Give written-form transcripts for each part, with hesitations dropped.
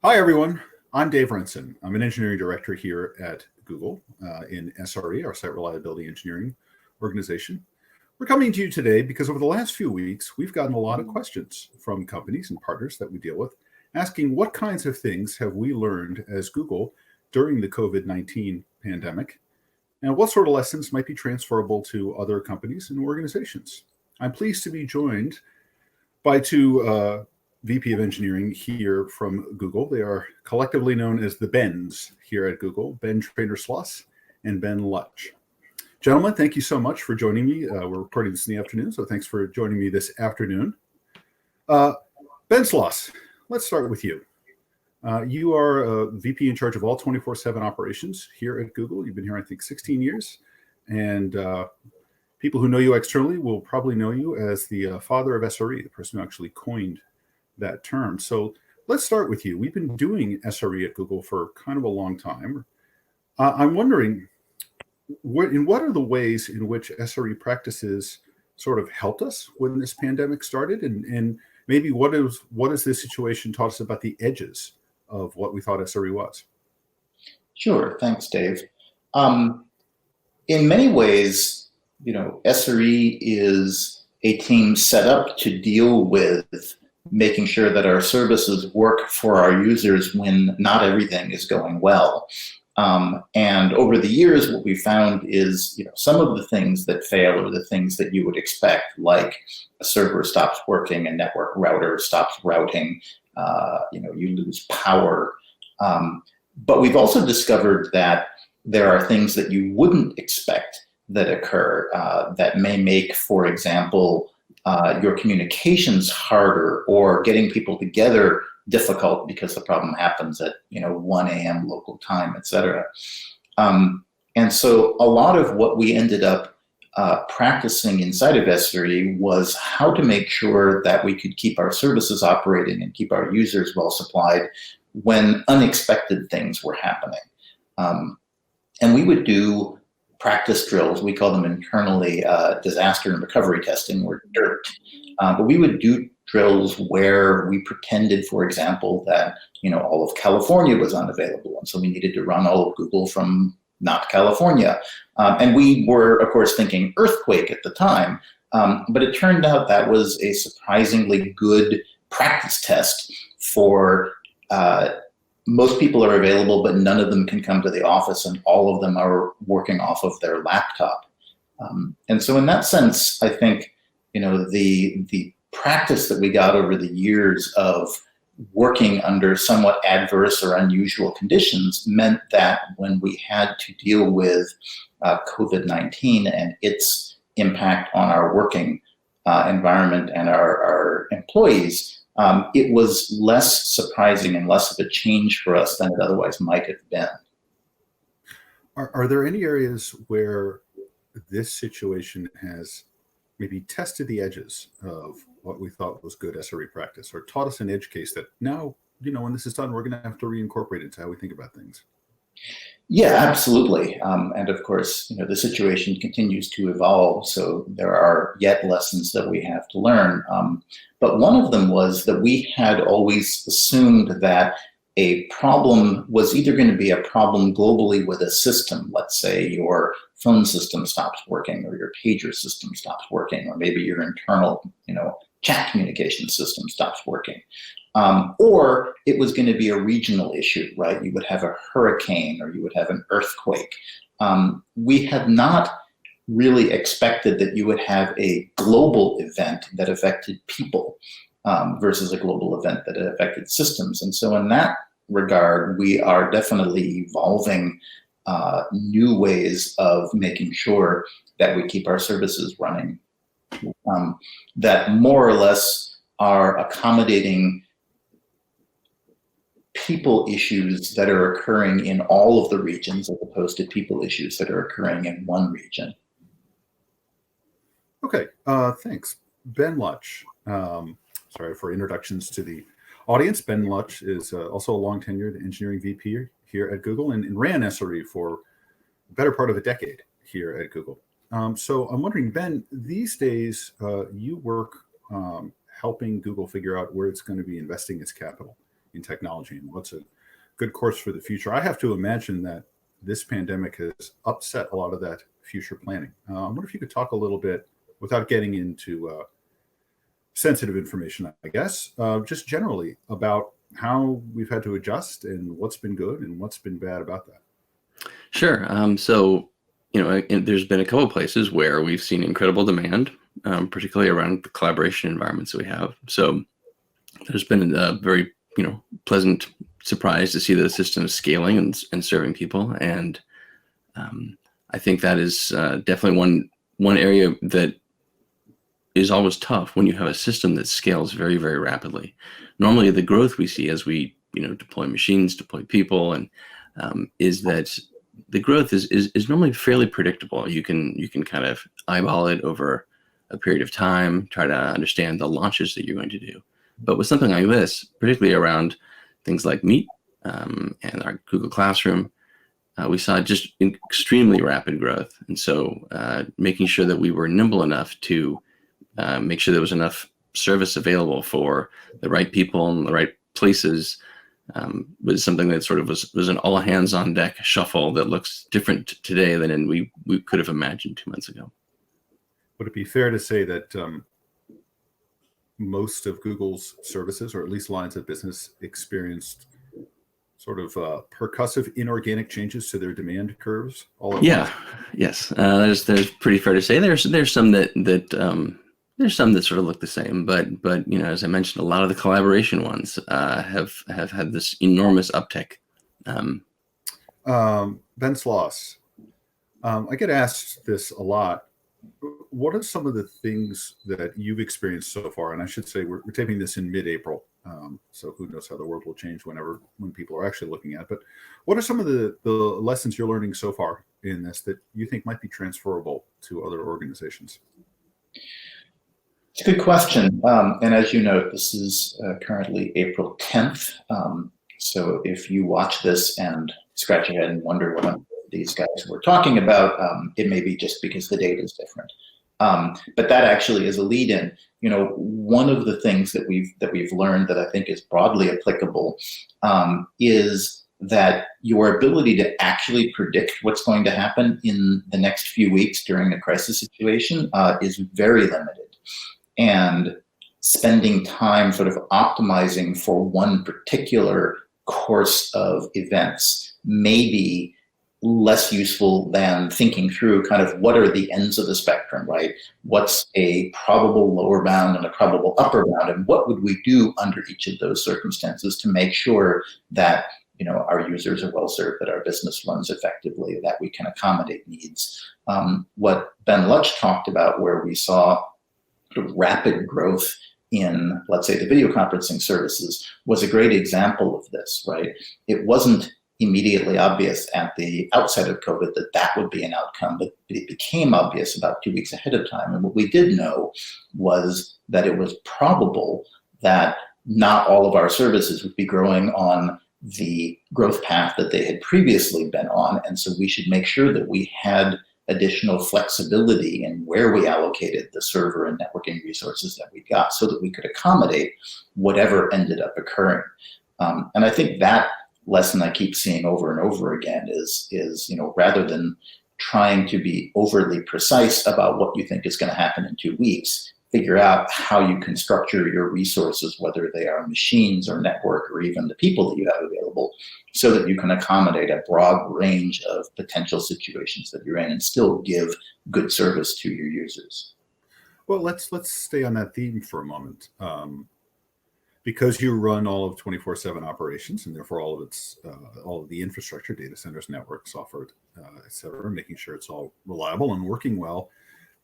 Hi, everyone. I'm Dave Renson. I'm an engineering director here at Google in SRE, our Site Reliability Engineering organization. We're coming to you today because over the last few weeks, we've gotten a lot of questions from companies and partners that we deal with, asking what kinds of things have we learned as Google during the COVID-19 pandemic, and what sort of lessons might be transferable to other companies and organizations. I'm pleased to be joined by two VP of engineering here from Google. They are collectively known as the Bens here at Google, Ben Traynor-Sloss and Ben Lutch. Gentlemen, thank you so much for joining me. We're recording this in the afternoon, so thanks for joining me this afternoon. Ben Sloss, let's start with you. You are a VP in charge of all 24/7 operations here at Google. You've been here, I think, 16 years. And people who know you externally will probably know you as the father of SRE, the person who actually coined that term. So let's start with you. We've been doing SRE at Google for kind of a long time. I'm wondering, what are the ways in which SRE practices sort of helped us when this pandemic started? And maybe what has this situation taught us about the edges of what we thought SRE was? Sure. Thanks, Dave. In many ways, SRE is a team set up to deal with making sure that our services work for our users when not everything is going well. And over the years, what we found is, some of the things that fail are the things that you would expect, like a server stops working, a network router stops routing, you lose power. But we've also discovered that there are things that you wouldn't expect that occur that may make, for example, your communications harder or getting people together difficult because the problem happens at 1 a.m. local time, et cetera. And so a lot of what we ended up practicing inside of SRE was how to make sure that we could keep our services operating and keep our users well supplied when unexpected things were happening. And we would do practice drills. We call them internally disaster and recovery testing, or DIRT. But we would do drills where we pretended, for example, that all of California was unavailable, and so we needed to run all of Google from not California. And we were, of course, thinking earthquake at the time, but it turned out that was a surprisingly good practice test for most people are available, but none of them can come to the office, and all of them are working off of their laptop. And so in that sense, I think, the practice that we got over the years of working under somewhat adverse or unusual conditions meant that when we had to deal with COVID-19 and its impact on our working environment and our employees, it was less surprising and less of a change for us than it otherwise might have been. Are there any areas where this situation has maybe tested the edges of what we thought was good SRE practice, or taught us an edge case that now, when this is done, we're going to have to reincorporate into how we think about things? Yeah, absolutely. And of course, the situation continues to evolve, so there are yet lessons that we have to learn. But one of them was that we had always assumed that a problem was either going to be a problem globally with a system. Let's say your phone system stops working, or your pager system stops working, or maybe your internal, chat communication system stops working. Or it was going to be a regional issue, right? You would have a hurricane, or you would have an earthquake. We had not really expected that you would have a global event that affected people versus a global event that affected systems. And so in that regard, we are definitely evolving new ways of making sure that we keep our services running, that more or less are accommodating people issues that are occurring in all of the regions as opposed to people issues that are occurring in one region. Okay, thanks. Ben Lutch. Sorry for introductions to the audience. Ben Lutch is also a long-tenured engineering VP here at Google and ran SRE for the better part of a decade here at Google. So I'm wondering, Ben, these days you work helping Google figure out where it's going to be investing its capital in technology and what's a good course for the future. I have to imagine that this pandemic has upset a lot of that future planning. I wonder if you could talk a little bit, without getting into sensitive information, I guess, just generally about how we've had to adjust and what's been good and what's been bad about that. Sure. So, there's been a couple of places where we've seen incredible demand, particularly around the collaboration environments that we have. So there's been a very, pleasant surprise to see that the system is scaling and serving people. And I think that is definitely one area that is always tough when you have a system that scales very, very rapidly. Normally, the growth we see as we, deploy machines, deploy people, and is that the growth is normally fairly predictable. You can kind of eyeball it over a period of time, try to understand the launches that you're going to do. But with something like this, particularly around things like Meet and our Google Classroom, we saw just extremely rapid growth. And so making sure that we were nimble enough to make sure there was enough service available for the right people in the right places was something that sort of was an all hands on deck shuffle that looks different today than we could have imagined 2 months ago. Would it be fair to say that most of Google's services, or at least lines of business, experienced sort of percussive inorganic changes to their demand curves? Yes. There's pretty fair to say. There's some that there's some that sort of look the same, but as I mentioned, a lot of the collaboration ones have had this enormous uptick. Ben Sloss, I get asked this a lot. What are some of the things that you've experienced so far? And I should say we're taping this in mid-April, so who knows how the world will change when people are actually looking at it. But what are some of the lessons you're learning so far in this that you think might be transferable to other organizations? It's a good question. And as you know, this is currently April 10th. So if you watch this and scratch your head and wonder what these guys were talking about, it may be just because the date is different. But that actually is a lead-in. One of the things that we've learned that I think is broadly applicable is that your ability to actually predict what's going to happen in the next few weeks during a crisis situation is very limited. And spending time sort of optimizing for one particular course of events may be less useful than thinking through kind of what are the ends of the spectrum, right? What's a probable lower bound and a probable upper bound, and what would we do under each of those circumstances to make sure that our users are well served, that our business runs effectively, that we can accommodate needs. What Ben Lutch talked about, where we saw rapid growth in, let's say, the video conferencing services, was a great example of this, right? It wasn't immediately obvious at the outset of COVID that would be an outcome, but it became obvious about 2 weeks ahead of time. And what we did know was that it was probable that not all of our services would be growing on the growth path that they had previously been on. And so we should make sure that we had additional flexibility in where we allocated the server and networking resources that we got so that we could accommodate whatever ended up occurring. And I think that lesson I keep seeing over and over again is rather than trying to be overly precise about what you think is going to happen in 2 weeks, figure out how you can structure your resources, whether they are machines or network or even the people that you have available, so that you can accommodate a broad range of potential situations that you're in and still give good service to your users. Well, let's stay on that theme for a moment. Because you run all of 24/7 operations, and therefore all of the infrastructure, data centers, network, software, et cetera, making sure it's all reliable and working well,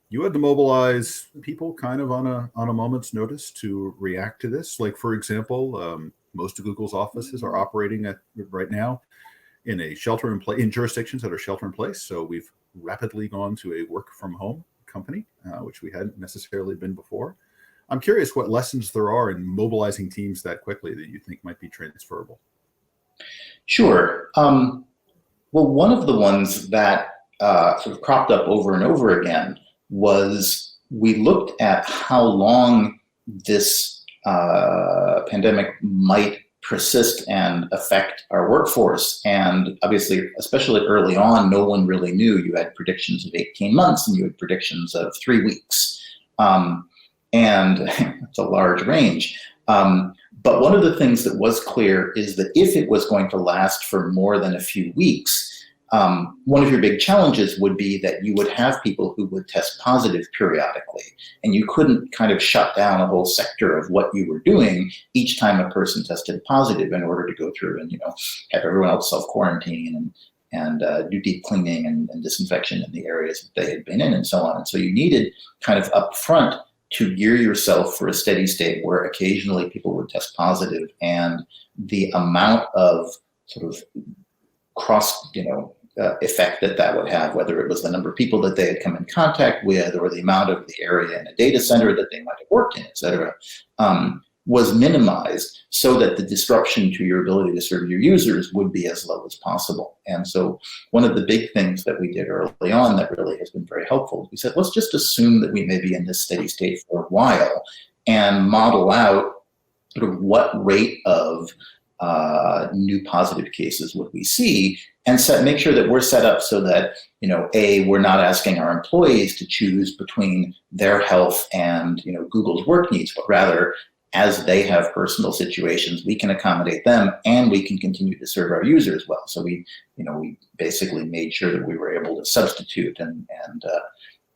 you had to mobilize people kind of on a moment's notice to react to this. Like, for example, most of Google's offices are operating right now in in jurisdictions that are shelter in place. So we've rapidly gone to a work from home company, which we hadn't necessarily been before. I'm curious what lessons there are in mobilizing teams that quickly that you think might be transferable. Sure. Well, one of the ones that sort of cropped up over and over again was we looked at how long this pandemic might persist and affect our workforce. And obviously, especially early on, no one really knew. You had predictions of 18 months and you had predictions of 3 weeks. And it's a large range. But one of the things that was clear is that if it was going to last for more than a few weeks, one of your big challenges would be that you would have people who would test positive periodically, and you couldn't kind of shut down a whole sector of what you were doing each time a person tested positive in order to go through and have everyone else self-quarantine and do deep cleaning and disinfection in the areas that they had been in and so on. And so you needed kind of upfront to gear yourself for a steady state where occasionally people would test positive, and the amount of sort of cross, effect that would have, whether it was the number of people that they had come in contact with or the amount of the area in a data center that they might have worked in, et cetera, was minimized so that the disruption to your ability to serve your users would be as low as possible. And so one of the big things that we did early on that really has been very helpful, we said, let's just assume that we may be in this steady state for a while and model out sort of what rate of new positive cases would we see, and make sure that we're set up so that, we're not asking our employees to choose between their health and, Google's work needs, but rather as they have personal situations, we can accommodate them and we can continue to serve our users well. So we basically made sure that we were able to substitute and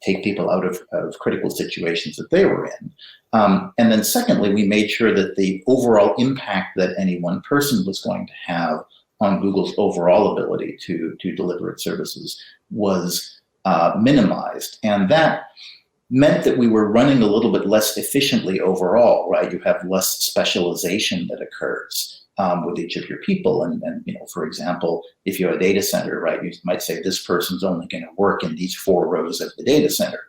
take people out of critical situations that they were in. And then secondly, we made sure that the overall impact that any one person was going to have on Google's overall ability to deliver its services was minimized. And that meant that we were running a little bit less efficiently overall, right? You have less specialization that occurs with each of your people. And for example, if you have a data center, right, you might say this person's only going to work in these 4 rows of the data center.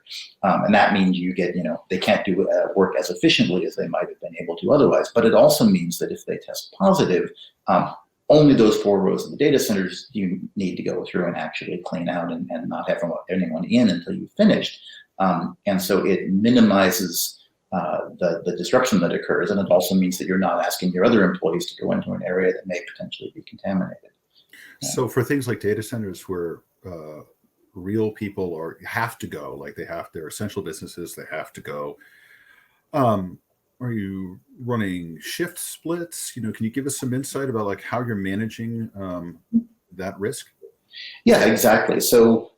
And that means you get, they can't do work as efficiently as they might have been able to otherwise. But it also means that if they test positive, only those 4 rows of the data centers you need to go through and actually clean out and not have anyone in until you've finished. And so it minimizes the disruption that occurs, and it also means that you're not asking your other employees to go into an area that may potentially be contaminated. So for things like data centers where real people have to go, like they're essential businesses, they have to go. Are you running shift splits? Can you give us some insight about like how you're managing that risk? Yeah, exactly. So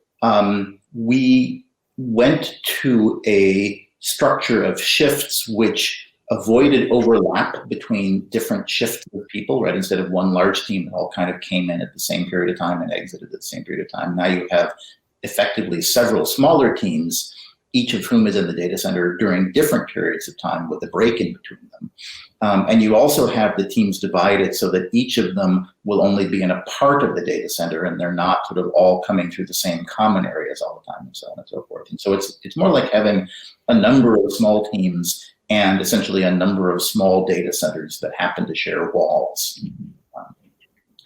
we went to a structure of shifts which avoided overlap between different shifts of people, right? Instead of one large team that all kind of came in at the same period of time and exited at the same period of time, now you have effectively several smaller teams, each of whom is in the data center during different periods of time with a break in between them. And you also have the teams divided so that each of them will only be in a part of the data center and they're not sort of all coming through the same common areas all the time and so on and so forth. And so it's more like having a number of small teams and essentially a number of small data centers that happen to share walls.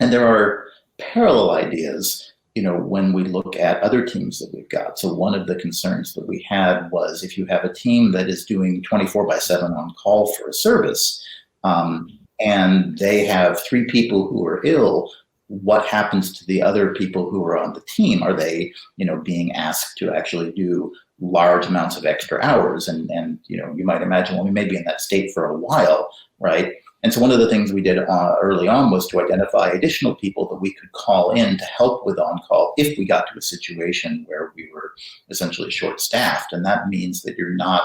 And there are parallel ideas when we look at other teams that we've got. So one of the concerns that we had was if you have a team that is doing 24/7 on call for a service, and they have 3 people who are ill, what happens to the other people who are on the team? Are they, being asked to actually do large amounts of extra hours? And you might imagine, well, we may be in that state for a while, right? And so one of the things we did early on was to identify additional people that we could call in to help with on-call if we got to a situation where we were essentially short-staffed. And that means that you're not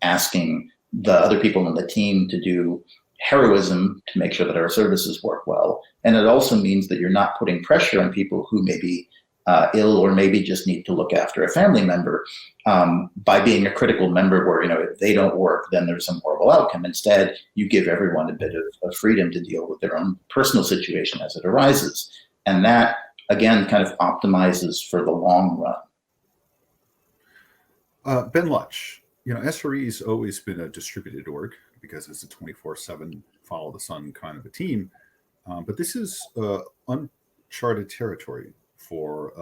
asking the other people on the team to do heroism to make sure that our services work well. And it also means that you're not putting pressure on people who may be ill or maybe just need to look after a family member by being a critical member where, if they don't work, then there's some horrible outcome. Instead, you give everyone a bit of freedom to deal with their own personal situation as it arises. And that, again, kind of optimizes for the long run. Ben Lutch, SRE's always been a distributed org because it's a 24/7 follow the sun kind of a team. But this is uncharted territory for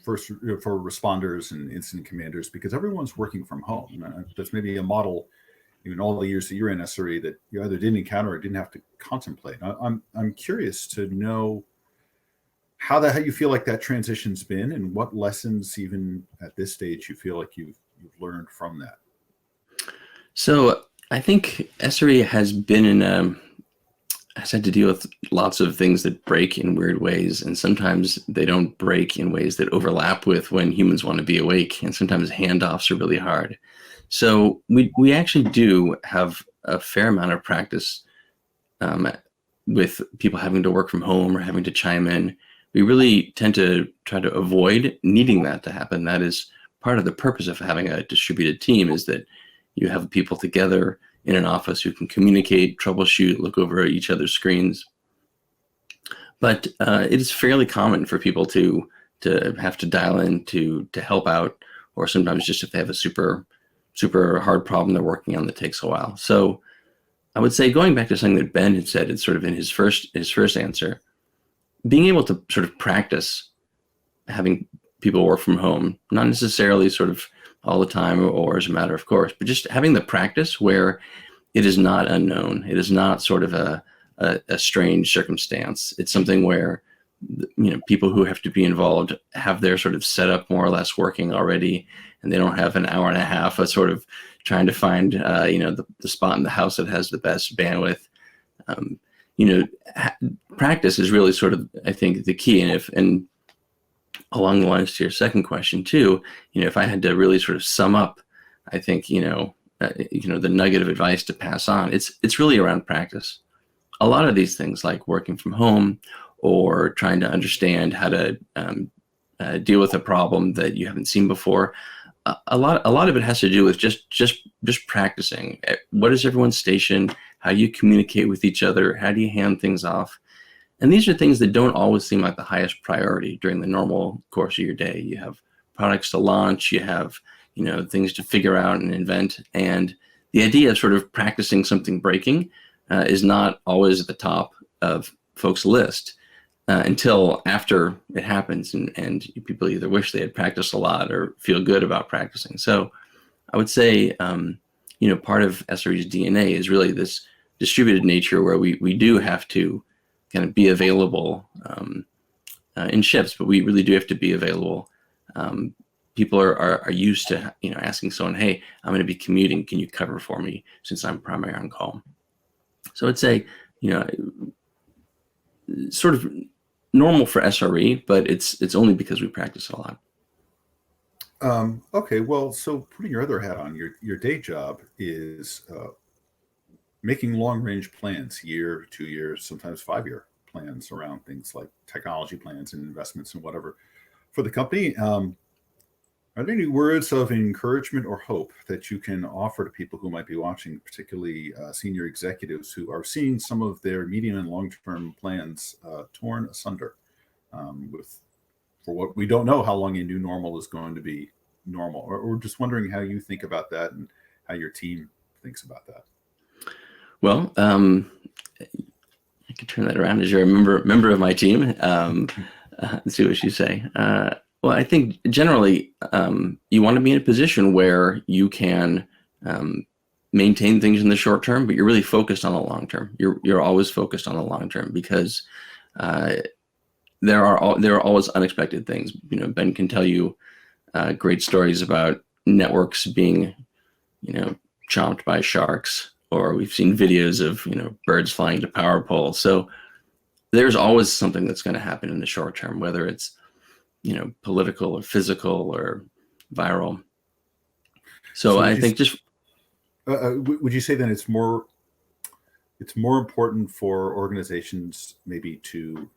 responders and incident commanders because everyone's working from home. That's maybe a model even all the years that you're in SRE that you either didn't encounter or didn't have to contemplate. I'm curious to know how you feel like that transition's been, and what lessons even at this stage you feel like you've learned from that. So I think SRE has had to deal with lots of things that break in weird ways, and sometimes they don't break in ways that overlap with when humans want to be awake, and sometimes handoffs are really hard. So we actually do have a fair amount of practice with people having to work from home or having to chime in. We really tend to try to avoid needing that to happen. That is part of the purpose of having a distributed team, is that you have people together in an office who can communicate, troubleshoot, look over each other's screens. But it is fairly common for people to have to dial in to help out, or sometimes just if they have a super hard problem they're working on that takes a while. So I would say, going back to something that Ben had said, it's sort of in his first answer, being able to sort of practice having people work from home, not necessarily sort of all the time or as a matter of course, but just having the practice where it is not unknown. It is not sort of a strange circumstance. It's something where, you know, people who have to be involved have their sort of setup more or less working already, and they don't have an hour and a half of sort of trying to find, the spot in the house that has the best bandwidth. Practice is really sort of, I think, the key. And along the lines to your second question too, if I had to really sort of sum up, I think, the nugget of advice to pass on, it's really around practice. A lot of these things, like working from home or trying to understand how to deal with a problem that you haven't seen before, a lot of it has to do with just practicing. What is everyone's station? How do you communicate with each other? How do you hand things off? And these are things that don't always seem like the highest priority during the normal course of your day. You have products to launch, you have, things to figure out and invent. And the idea of sort of practicing something breaking is not always at the top of folks' list until after it happens. And people either wish they had practiced a lot or feel good about practicing. So I would say, part of SRE's DNA is really this distributed nature where we do have to kind of be available in shifts, but we really do have to be available. People are used to, asking someone, hey, I'm going to be commuting. Can you cover for me since I'm primary on call? So I'd say, sort of normal for SRE, but it's only because we practice a lot. Okay, well, so putting your other hat on, your day job is making long-range plans, year, 2 years, sometimes 5-year plans around things like technology plans and investments and whatever for the company. Are there any words of encouragement or hope that you can offer to people who might be watching, particularly senior executives who are seeing some of their medium and long-term plans torn asunder for what we don't know how long a new normal is going to be normal, or just wondering how you think about that and how your team thinks about that? Well, I could turn that around as you're a member of my team. Let's see what you say. Well, I think generally you want to be in a position where you can maintain things in the short term, but you're really focused on the long term. You're always focused on the long term because there are always unexpected things. Ben can tell you great stories about networks being, chomped by sharks, or we've seen videos of, birds flying to power poles. So there's always something that's going to happen in the short term, whether it's, political or physical or viral. So I think just. Would you say then it's more important for organizations maybe to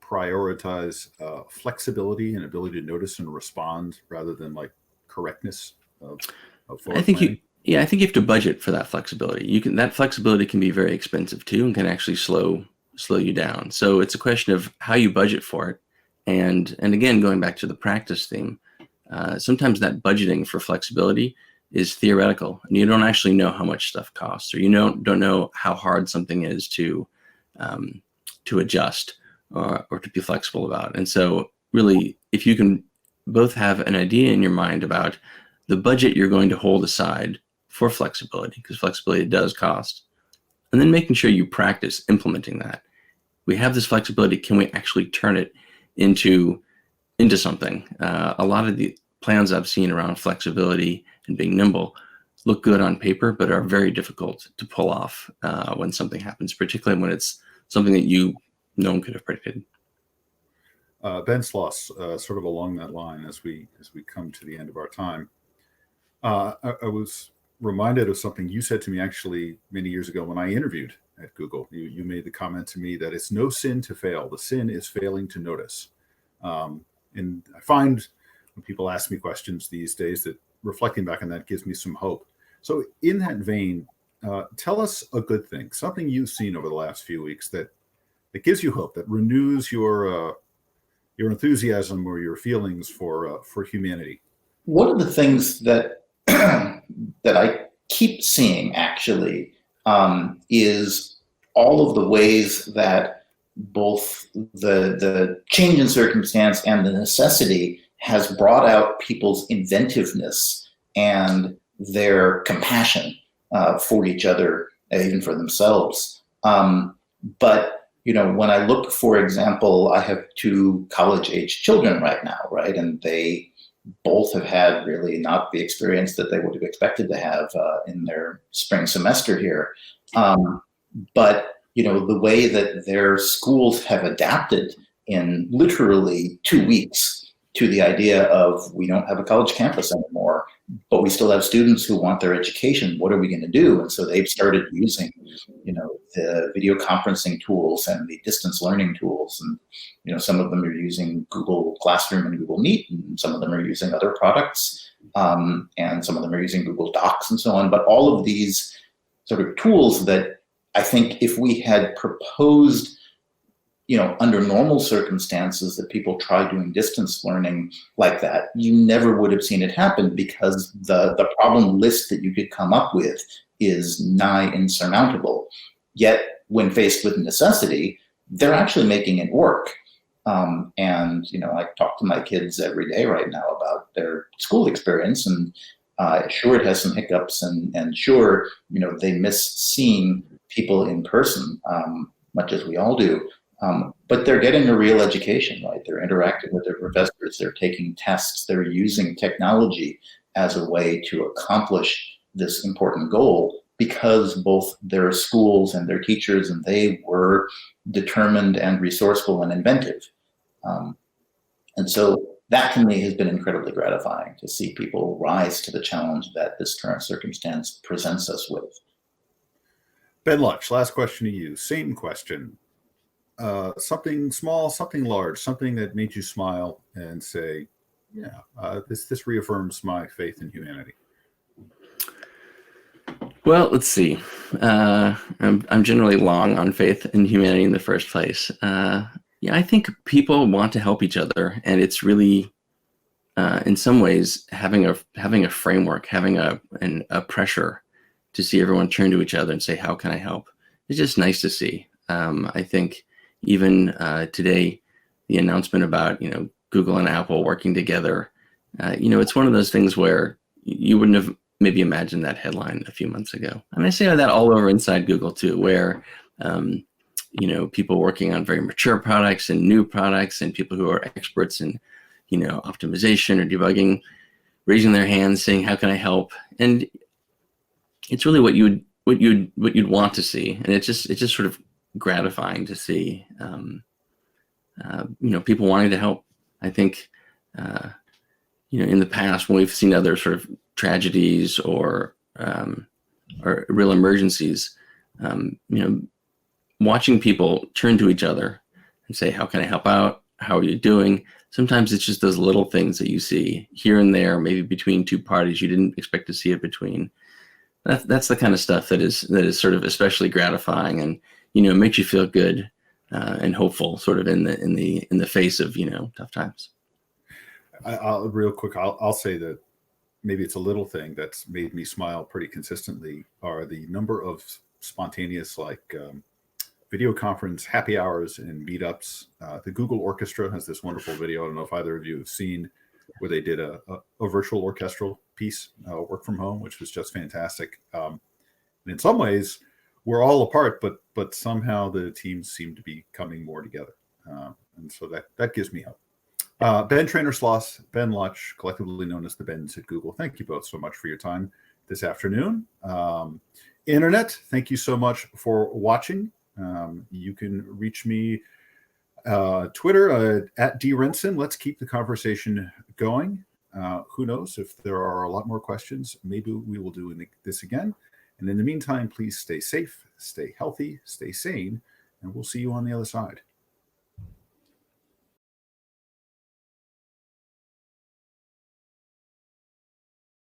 prioritize flexibility and ability to notice and respond rather than like correctness of I think planning? I think you have to budget for that flexibility. That flexibility can be very expensive too, and can actually slow you down. So it's a question of how you budget for it. And again, going back to the practice theme, sometimes that budgeting for flexibility is theoretical, and you don't actually know how much stuff costs, or you don't know how hard something is to adjust or to be flexible about. And so really, if you can both have an idea in your mind about the budget you're going to hold aside for flexibility, because flexibility does cost. And then making sure you practice implementing that. We have this flexibility. Can we actually turn it into something? A lot of the plans I've seen around flexibility and being nimble look good on paper, but are very difficult to pull off when something happens, particularly when it's something that no one could have predicted. Ben Sloss, sort of along that line, as we come to the end of our time, I was reminded of something you said to me actually many years ago when I interviewed at Google. You made the comment to me that it's no sin to fail. The sin is failing to notice. And I find when people ask me questions these days that reflecting back on that gives me some hope. So in that vein, tell us a good thing, something you've seen over the last few weeks that gives you hope, that renews your enthusiasm or your feelings for humanity. One of the things that that I keep seeing actually is all of the ways that both the change in circumstance and the necessity has brought out people's inventiveness and their compassion for each other, even for themselves. But when I look, for example, I have 2 college-age children right now, right? And they both have had really not the experience that they would have expected to have in their spring semester here. But, the way that their schools have adapted in literally 2 weeks to the idea of we don't have a college campus anymore, but we still have students who want their education. What are we going to do? And so they've started using, the video conferencing tools and the distance learning tools. And, some of them are using Google Classroom and Google Meet, and some of them are using other products, and some of them are using Google Docs and so on. But all of these sort of tools that I think if we had proposed under normal circumstances that people try doing distance learning like that, you never would have seen it happen because the problem list that you could come up with is nigh insurmountable. Yet when faced with necessity, they're actually making it work. And I talk to my kids every day right now about their school experience, and sure, it has some hiccups, and sure, they miss seeing people in person, much as we all do. But they're getting a real education, right? They're interacting with their professors, they're taking tests, they're using technology as a way to accomplish this important goal because both their schools and their teachers and they were determined and resourceful and inventive. And so that to me has been incredibly gratifying to see people rise to the challenge that this current circumstance presents us with. Ben Lutch, last question to you. Same question. Something small, something large, something that made you smile and say, yeah, this reaffirms my faith in humanity. Well, let's see. I'm generally long on faith in humanity in the first place. I think people want to help each other, and it's really, in some ways, having a framework, having a pressure to see everyone turn to each other and say, "How can I help?" It's just nice to see. I think even today, the announcement about Google and Apple working together, it's one of those things where you wouldn't have maybe imagined that headline a few months ago. And I say that all over inside Google too, where people working on very mature products and new products, and people who are experts in optimization or debugging, raising their hands, saying, "How can I help?" And it's really what you'd want to see, and it's just sort of gratifying to see people wanting to help. I think in the past when we've seen other sort of tragedies or real emergencies, watching people turn to each other and say, "How can I help out? How are you doing?" Sometimes it's just those little things that you see here and there, maybe between two parties you didn't expect to see it between. That's the kind of stuff that is sort of especially gratifying, and makes you feel good and hopeful, sort of in the face of tough times. Real quick, I'll say that maybe it's a little thing that's made me smile pretty consistently are the number of spontaneous video conference happy hours and meetups. The Google Orchestra has this wonderful video. I don't know if either of you have seen where they did a virtual orchestral piece, work from home, which was just fantastic. And in some ways, we're all apart, but somehow the teams seem to be coming more together, and so that gives me hope. Ben Trainer-Sloss, Ben Lutch, collectively known as the Bens at Google. Thank you both so much for your time this afternoon. Internet, thank you so much for watching. You can reach me Twitter at drenson. Let's keep the conversation going. Who knows if there are a lot more questions, maybe we will do this again. And in the meantime, please stay safe, stay healthy, stay sane, and we'll see you on the other side.